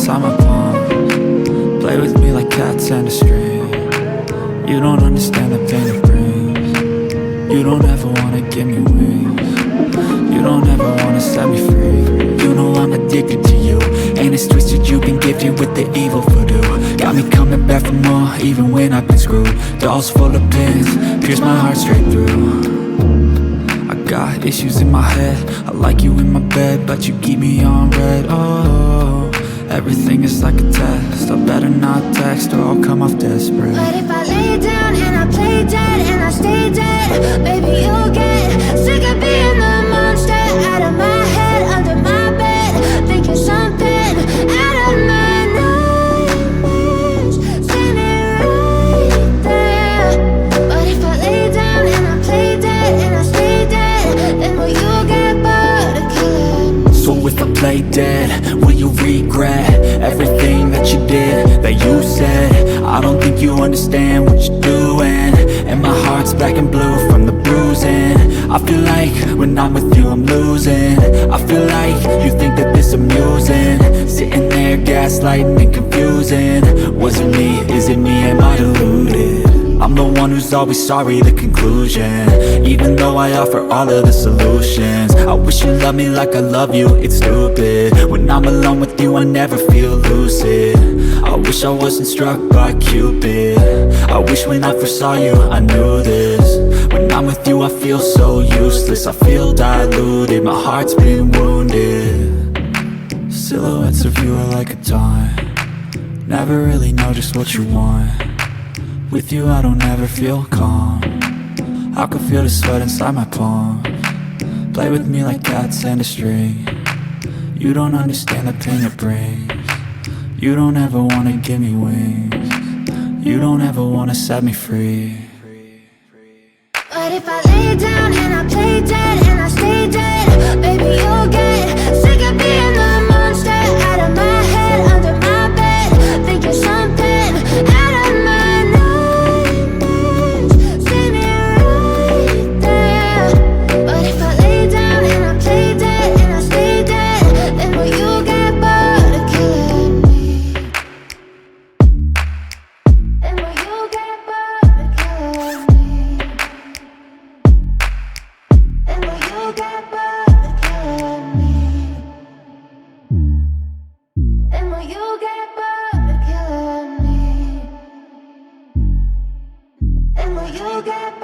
inside my palm. Play with me like cats and a string. You don't understand the pain it brings. You don't ever wanna give me wings. You don't ever wanna set me free. You know I'm addicted to you, and it's twisted, you've been gifted with the evil voodoo. Got me coming back for more, even when I've been screwed. Dolls full of pins, pierce my heart straight through. I got issues in my head, I like you in my bed, but you keep me on red. Oh, everything is like a test. I better not text or I'll come off desperate. But if I lay down and I play dead and I stay dead, maybe you'll get sick of being the monster out of my head, under my bed, thinking something out of my nightmares, standing right there. But if I lay down and I play dead and I stay dead, then will you get bored of killing me? So if I play dead, will you regret everything that you did, that you said? I don't think you understand what you're doing, and my heart's black and blue from the bruising. I feel like when I'm with you I'm losing. I feel like you think that this amusing, sitting there gaslighting and confusing. Was it me? Is it me? Am I deluded? I'm the one who's always sorry, the conclusion, even though I offer all of the solutions. I wish you loved me like I love you, it's stupid. When I'm alone with you I never feel lucid. I wish I wasn't struck by Cupid. I wish when I first saw you I knew this. When I'm with you I feel so useless, I feel diluted, my heart's been wounded. Silhouettes of you are like a taunt, never really know just what you want. With you I don't ever feel calm, I can feel the sweat inside my palm. Play with me like cats and a string. You don't understand the pain it brings. You don't ever wanna give me wings. You don't ever wanna set me free. But if I lay down and I play dead and I stay dead, maybe you'll get sick of being the monster out of my head, under my bed, thinking something out of my nightmares, standing right there. But if I lay down and I play dead and I stay dead, then will you get bored of killing me? Then will you get bored of killing me? Then will you get bored of killing me? Then will you get bored of killing me? Then will you get bored?